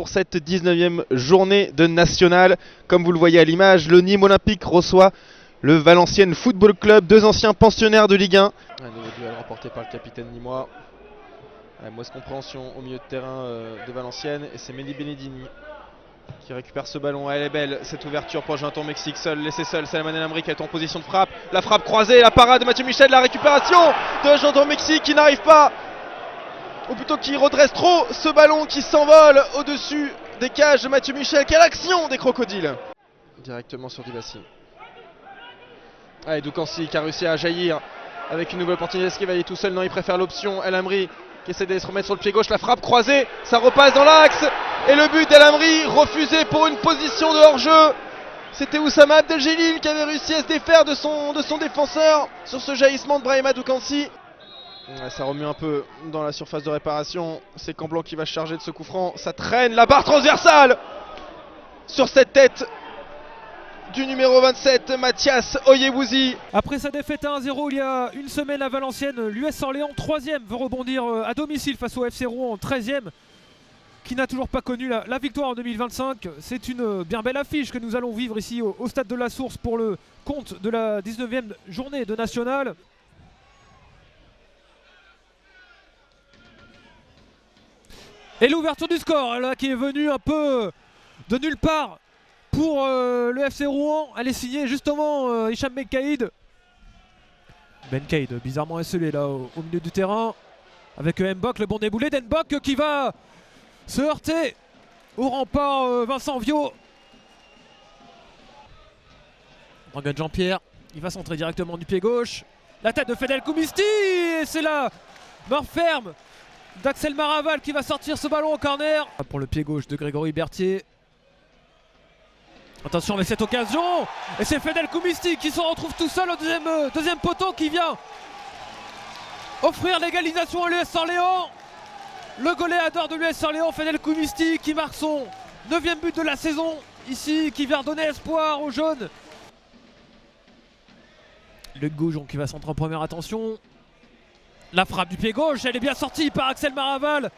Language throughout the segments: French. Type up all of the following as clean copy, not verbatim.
pour cette 19e journée de National. Comme vous le voyez à l'image, le Nîmes Olympique reçoit le Valenciennes Football Club, deux anciens pensionnaires de Ligue 1. Un nouveau duel remporté par le capitaine nîmois. Mauvaise compréhension au milieu de terrain de Valenciennes, et c'est Mehdi Benedini qui récupère ce ballon. Elle est belle cette ouverture pour Jonathan Mexique, laissé seul. Salman El Amri qui est en position de frappe. La frappe croisée, la parade de Mathieu Michel, la récupération de Jonathan Mexique qui n'arrive pas, ou plutôt qui redresse trop ce ballon qui s'envole au-dessus des cages de Mathieu Michel. Quelle action des crocodiles! Directement sur Dibassi. Allez, Doukansi qui a réussi à jaillir avec une nouvelle opportunité. Est-ce qu'il va y aller tout seul? Non, il préfère l'option. El Amri qui essaie de se remettre sur le pied gauche. La frappe croisée, ça repasse dans l'axe. Et le but d'El Amri refusé pour une position de hors-jeu. C'était Oussama Abdeljelil qui avait réussi à se défaire de son défenseur sur ce jaillissement de Brahima Doukansi. Ça remue un peu dans la surface de réparation. C'est Camblanc qui va se charger de ce coup franc. Ça traîne, la barre transversale sur cette tête du numéro 27, Mathias Oyebouzi. Après sa défaite à 1-0 il y a une semaine à Valenciennes, l'US Orléans 3e veut rebondir à domicile face au FC Rouen 13e, qui n'a toujours pas connu la victoire en 2025. C'est une bien belle affiche que nous allons vivre ici au stade de la Source pour le compte de la 19e journée de National. Et l'ouverture du score là, qui est venue un peu de nulle part pour le FC Rouen. Elle est signée justement Hicham Benkaïd. Benkaïd bizarrement esselé là au milieu du terrain avec Mbok, le bon déboulé d'Mbok qui va se heurter au rempart Vincent Viau. Morgan Jean-Pierre, il va centrer directement du pied gauche. La tête de Fedel Koumisti, et c'est la main ferme d'Axel Maraval qui va sortir ce ballon au corner. Pour le pied gauche de Grégory Berthier. Attention avec cette occasion, et c'est Fedel Koumisti qui se retrouve tout seul au deuxième poteau, qui vient offrir l'égalisation à l'US Orléans. Le goléador de l'US Orléans, Fedel Koumisti, qui marque son 9e but de la saison ici, qui vient redonner espoir aux jaunes. Le Goujon qui va centrer en première, attention. La frappe du pied gauche, elle est bien sortie par Axel Maraval.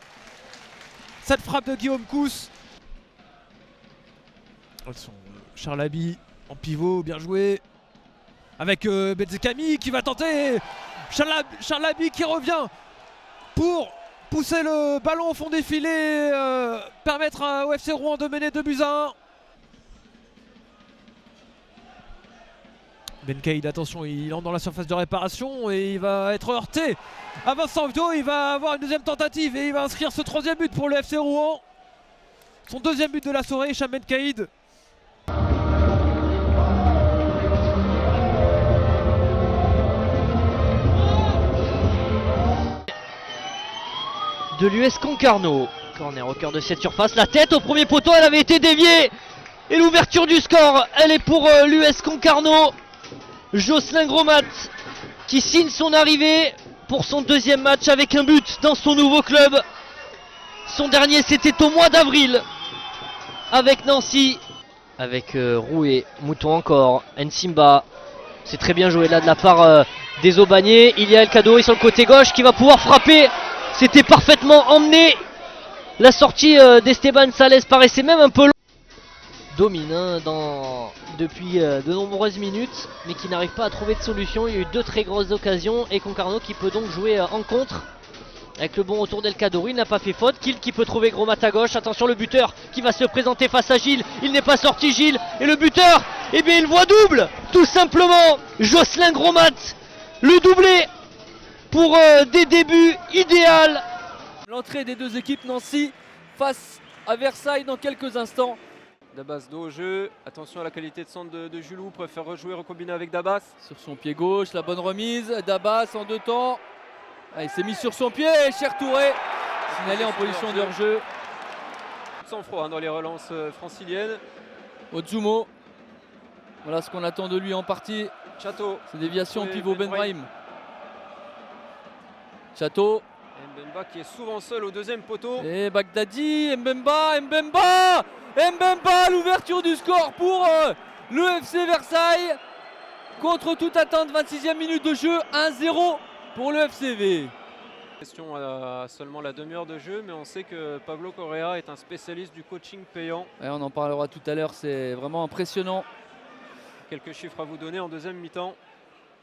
Cette frappe de Guillaume Cousse. Charles Haby en pivot, bien joué. Avec Benzekami qui va tenter. Charles Haby qui revient pour pousser le ballon au fond des filets, permettre au FC Rouen de mener 2-1. Benkaïd, attention, il entre dans la surface de réparation et il va être heurté à Vincent Viau. Il va avoir une deuxième tentative et il va inscrire ce 3e but pour le FC Rouen. Son 2e but de la soirée, Hicham Benkaïd. De l'US Concarneau. Corner au cœur de cette surface. La tête au premier poteau, elle avait été déviée. Et l'ouverture du score, elle est pour l'US Concarneau. Jocelyn Gromat qui signe son arrivée pour son 2e match avec un but dans son nouveau club. Son dernier, c'était au mois d'avril avec Nancy. Avec Rouet, Mouton encore, Nsimba. C'est très bien joué là de la part des Aubagnais. Il y a El Kadouri sur le côté gauche qui va pouvoir frapper. C'était parfaitement emmené. La sortie d'Esteban Sales paraissait même un peu long. Domine depuis de nombreuses minutes, mais qui n'arrive pas à trouver de solution. Il y a eu 2 très grosses occasions et Concarneau qui peut donc jouer en contre. Avec le bon retour d'El Kadouri, il n'a pas fait faute. Kill qui peut trouver Gromat à gauche. Attention, le buteur qui va se présenter face à Gilles. Il n'est pas sorti, Gilles. Et le buteur, eh bien il voit double, tout simplement. Jocelyn Gromat, le doublé pour des débuts idéaux. L'entrée des deux équipes, Nancy face à Versailles dans quelques instants. Dabas dos au jeu, attention à la qualité de centre de Julou, préfère rejouer, recombiner avec Dabas. Sur son pied gauche, la bonne remise, Dabas en 2 temps. Ah, il s'est mis sur son pied, Cher Touré, signalé en position de hors-jeu. Sans froid dans les relances franciliennes. Ozumo, voilà ce qu'on attend de lui en partie. Chateau. C'est déviation pivot Ben Brahim. Chateau. Mbemba qui est souvent seul au 2e poteau. Et Bagdadi, Mbemba, l'ouverture du score pour le FC Versailles. Contre toute attente, 26e minute de jeu, 1-0 pour le FCV. Question à seulement la demi-heure de jeu, mais on sait que Pablo Correa est un spécialiste du coaching payant. Et on en parlera tout à l'heure, c'est vraiment impressionnant. Quelques chiffres à vous donner en deuxième mi-temps.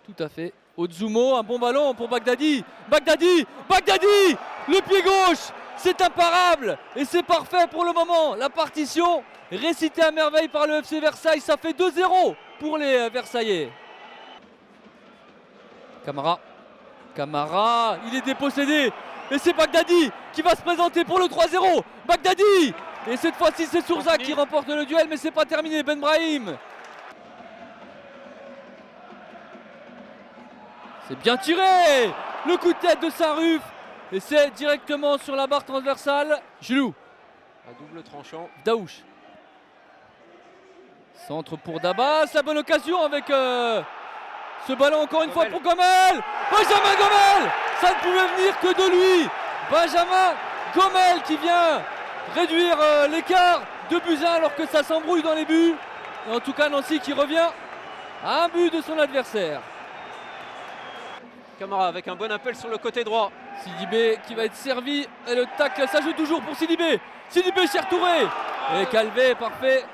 Tout à fait. Ozumo, un bon ballon pour Bagdadi. Bagdadi, Bagdadi, le pied gauche, c'est imparable et c'est parfait pour le moment. La partition récitée à merveille par le FC Versailles, ça fait 2-0 pour les Versaillais. Camara, il est dépossédé et c'est Bagdadi qui va se présenter pour le 3-0. Bagdadi, et cette fois-ci c'est Sourzak qui remporte le duel, mais c'est pas terminé. Ben Brahim. C'est bien tiré, le coup de tête de Saint-Ruf et c'est directement sur la barre transversale. Gilou. À double tranchant. Daouche. Centre pour Dabas, la bonne occasion avec ce ballon encore une fois pour Gomel. Benjamin Gomel, ça ne pouvait venir que de lui. Benjamin Gomel qui vient réduire l'écart de buts 1 alors que ça s'embrouille dans les buts. Et en tout cas Nancy qui revient à un but de son adversaire. Camara avec un bon appel sur le côté droit. Sidibé qui va être servi et le tacle, ça joue toujours pour Sidibé. Sidibé, Cher Touré. Et Calvé, parfait.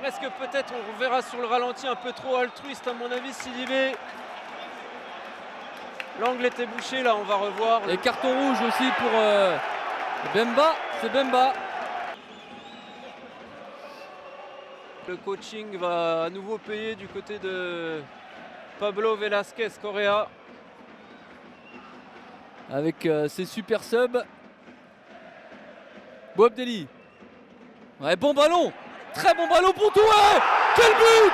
Presque peut-être, on verra sur le ralenti, un peu trop altruiste à mon avis, Sidibé. L'angle était bouché, là on va revoir. Et carton rouge aussi pour Bemba, c'est Bemba. Le coaching va à nouveau payer du côté de Pablo Velasquez Correa. Avec ses super subs. Boabdeli. Ouais, bon ballon. Très bon ballon pour Touré. Quel but!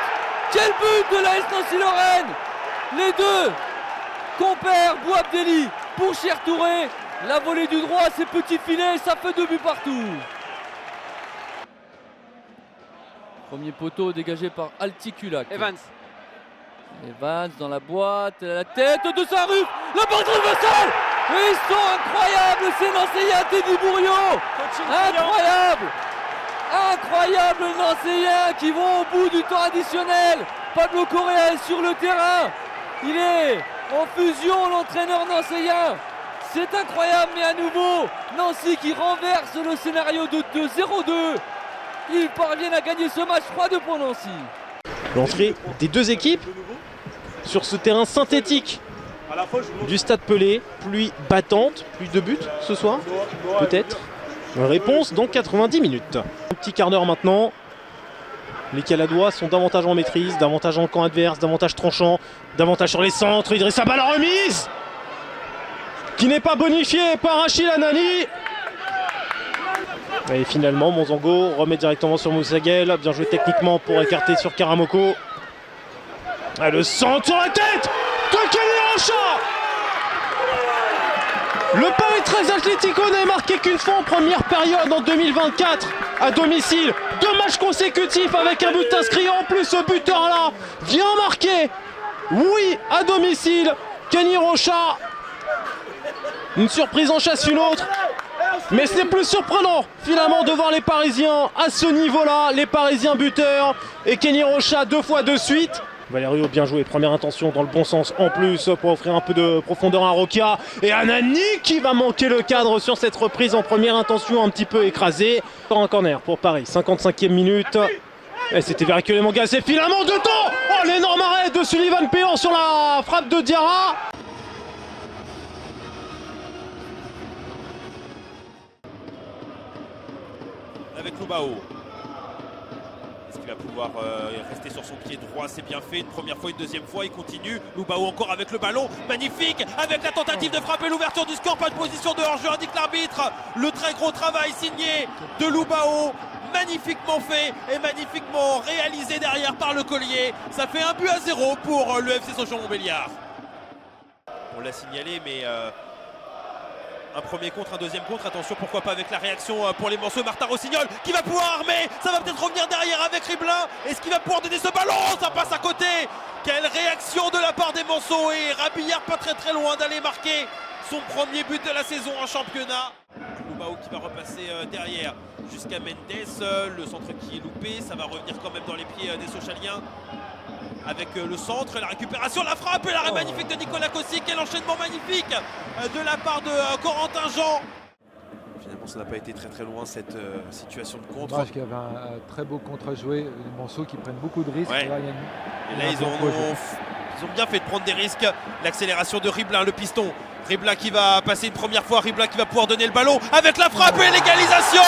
Quel but de l'AS Nancy-Lorraine! Les deux compères Boabdeli pour Cher Touré. La volée du droit, ses petits filets, ça fait 2 buts partout. Premier poteau dégagé par Alticulak. Evans Dans la boîte, la tête de Saint-Ruf. La barre transversale. Ils sont incroyables, ces Nancéiens, Teddy Bouriot. Incroyable. Incroyable Nancéiens qui vont au bout du temps additionnel. Pablo Correa est sur le terrain. Il est en fusion, l'entraîneur nancéien. C'est incroyable, mais à nouveau, Nancy qui renverse le scénario de 0-2. Ils parviennent à gagner ce match 3-2 pour Nancy. L'entrée des deux équipes sur ce terrain synthétique du Stade Pelé. Pluie battante, plus de buts ce soir, peut-être. Réponse dans 90 minutes. Un petit quart d'heure maintenant. Les Caladois sont davantage en maîtrise, davantage en camp adverse, davantage tranchant, davantage sur les centres. Idrissa Ba, la remise qui n'est pas bonifiée par Achille Anani. Et finalement, Monzongo remet directement sur Moussaguel. Bien joué techniquement pour écarter sur Karamoko. Ah, le centre sur la tête de Kenny Rocha. Le Paris 13 Atlético n'a marqué qu'une fois en première période en 2024 à domicile. 2 matchs consécutifs avec un but inscrit. En plus, ce buteur-là vient marquer. Oui, à domicile. Kenny Rocha. Une surprise en chasse une autre. Mais c'est plus surprenant finalement de voir les Parisiens à ce niveau-là. Les Parisiens buteurs et Kenny Rocha 2 fois de suite. Valerio bien joué, première intention dans le bon sens en plus pour offrir un peu de profondeur à Rokia. Et Anani qui va manquer le cadre sur cette reprise en première intention un petit peu écrasée. Encore un corner pour Paris, 55e minute. Et c'était Verrekeule Mangas et finalement de temps. Oh, l'énorme arrêt de Sullivan Péan sur la frappe de Diarra. Avec Lubao. Est-ce qu'il va pouvoir rester sur son pied droit? C'est bien fait, une première fois, une deuxième fois, il continue. Lubao encore avec le ballon, magnifique, avec la tentative de frapper, l'ouverture du score, pas de position de hors-jeu, indique l'arbitre. Le très gros travail signé de Lubao, magnifiquement fait et magnifiquement réalisé derrière par le collier. Ça fait 1-0 pour le FC Sochaux-Montbéliard. On l'a signalé, mais un premier contre, un deuxième contre, attention pourquoi pas avec la réaction pour les morceaux. Martin Rossignol qui va pouvoir armer, ça va peut-être revenir derrière avec Riblin. Est-ce qu'il va pouvoir donner ce ballon? Ça passe à côté. Quelle réaction de la part des morceaux, et Rabillard pas très loin d'aller marquer son premier but de la saison en championnat. Lubao qui va repasser derrière jusqu'à Mendes, le centre qui est loupé, ça va revenir quand même dans les pieds des Sochaliens. avec le centre, la récupération, la frappe et l'arrêt magnifique de Nicolas Kossik et l'enchaînement magnifique de la part de Corentin Jean. Finalement, ça n'a pas été très loin cette situation de contre. Parce qu'il y avait un très beau contre à jouer, des Monceaux qui prennent beaucoup de risques. Ouais. Et là, ils ont bien fait de prendre des risques. L'accélération de Riblin, le piston. Riblin qui va passer une première fois, Riblin qui va pouvoir donner le ballon avec la frappe et l'égalisation.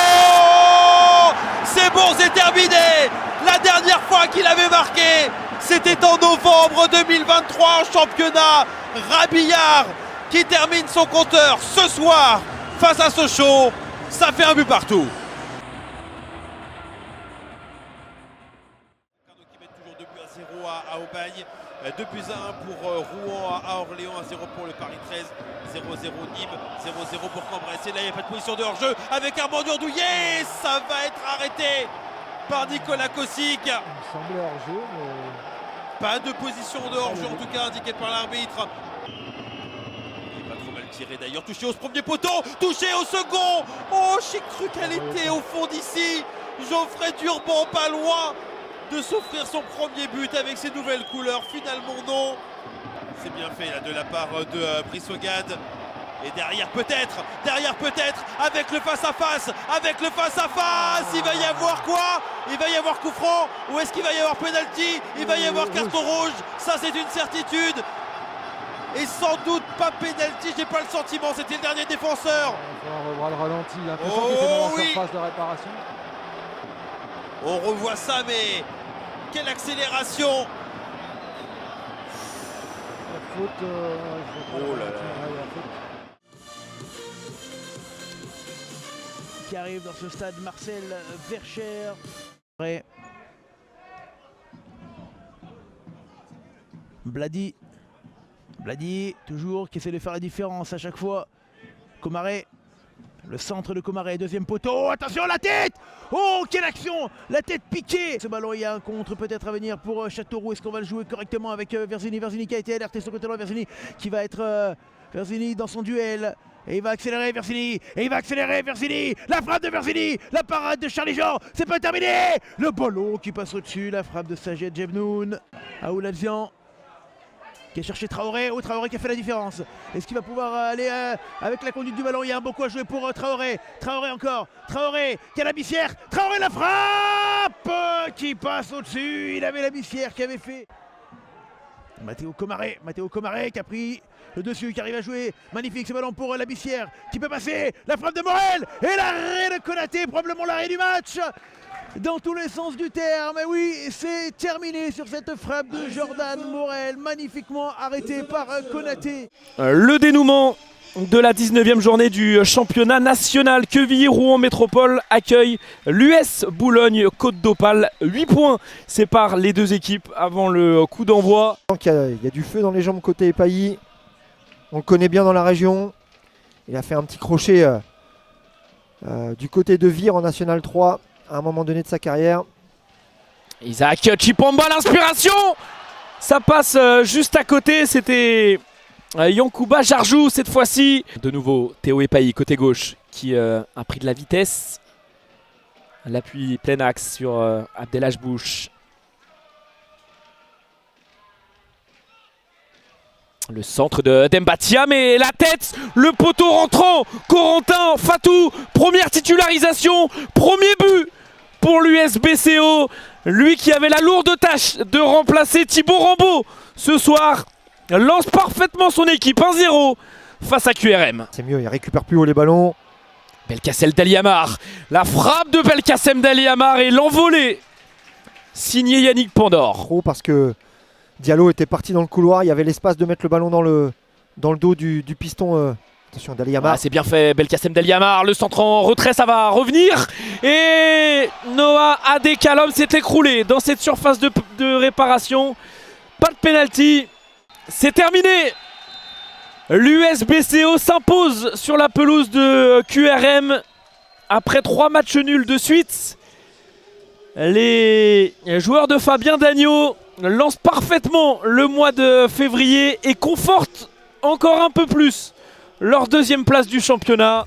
C'est bon, c'est terminé. La dernière fois qu'il avait marqué, c'était en novembre 2023 en championnat. Rabillard qui termine son compteur ce soir face à Sochaux. Ça fait un but partout. Qui met toujours 2 buts à 0 à Aubagne. 2 buts à 1 pour Rouen à Orléans, 1-0 pour le Paris 13, 0-0 Nîmes, 0-0 pour Cambrai. Et là, il n'y a pas de position de hors-jeu avec Armand Durdouillet. Ça va être arrêté par Nicolas Kossik. Il me semblait hors-jeu, mais... Pas de position de hors-jeu, en tout cas indiquée par l'arbitre. Il est pas trop mal tiré d'ailleurs. Touché au premier poteau, touché au second. Oh, j'ai cru qu'elle était au fond d'ici. Geoffrey Durban pas loin de s'offrir son premier but avec ses nouvelles couleurs. Finalement non. C'est bien fait là de la part de Brissogade. Et derrière peut-être, avec le face-à-face, il va y avoir quoi? Il va y avoir coup franc, ou est-ce qu'il va y avoir penalty? Il va y avoir carton rouge, ça c'est une certitude. Et sans doute pas penalty, j'ai pas le sentiment, c'était le dernier défenseur. On revoit le ralenti, l'impression qu'il était dans la surface de réparation. On revoit ça, mais quelle accélération! La faute, oh là là. Qui arrive dans ce stade, Marcel Vercher. Bladi, toujours, qui essaie de faire la différence à chaque fois. Comaré, le centre de Comaré, deuxième poteau. Oh, attention, la tête! Oh, quelle action! La tête piquée! Ce ballon, il y a un contre peut-être à venir pour Châteauroux. Est-ce qu'on va le jouer correctement avec Verzini? Verzini qui a été alerté sur le côté droit. Verzini qui va être Verzini dans son duel. Et il va accélérer Verzini, la frappe de Verzini, la parade de Charlie Jean, c'est pas terminé. Le ballon qui passe au-dessus, la frappe de Sajed Jebnoun. Aouladian qui a cherché Traoré, Traoré qui a fait la différence. Est-ce qu'il va pouvoir aller avec la conduite du ballon? Il y a un bon coup à jouer pour Traoré, encore, Traoré qui a la bissière, Traoré la frappe qui passe au-dessus, il avait la bissière qui avait fait. Matteo Comaré qui a pris le dessus, qui arrive à jouer. Magnifique ce ballon pour la Bissière qui peut passer. La frappe de Morel et l'arrêt de Konaté, probablement l'arrêt du match dans tous les sens du terme. Et oui, c'est terminé sur cette frappe de Jordan Morel, magnifiquement arrêté par Konaté. Le dénouement de la 19e journée du championnat national. Quevilly-Rouen Métropole accueille l'US Boulogne-Côte d'Opale. 8 points séparent les deux équipes avant le coup d'envoi. Il y a du feu dans les jambes côté Epailly. On le connaît bien dans la région. Il a fait un petit crochet du côté de Vire en National 3 à un moment donné de sa carrière. Isaac Chipamba, l'inspiration! Ça passe juste à côté, c'était Yankuba Jarjou cette fois-ci. De nouveau Théo Epailly côté gauche qui a pris de la vitesse. L'appui plein axe sur Abdelhaj Bouch. Le centre de Dembatia, mais la tête, le poteau rentrant, Corentin Fatou, première titularisation, premier but pour l'USBCO. Lui qui avait la lourde tâche de remplacer Thibaut Rambaud ce soir, lance parfaitement son équipe 1-0 face à QRM. C'est mieux, il récupère plus haut les ballons. Belkacem Daliamar, la frappe de Belkacem Daliamar et l'envolée signé Yannick Pandore. Trop parce que Diallo était parti dans le couloir, il y avait l'espace de mettre le ballon dans le dos du piston. Attention, Daliamar. Ah, c'est bien fait, Belkacem Daliamar, le centre en retrait, ça va revenir. Et Noah Adekalom s'est écroulé dans cette surface de réparation. Pas de pénalty, c'est terminé. L'USBCO s'impose sur la pelouse de QRM après 3 matchs nuls de suite. Les joueurs de Fabien Dagneau lancent parfaitement le mois de février et confortent encore un peu plus leur 2e place du championnat.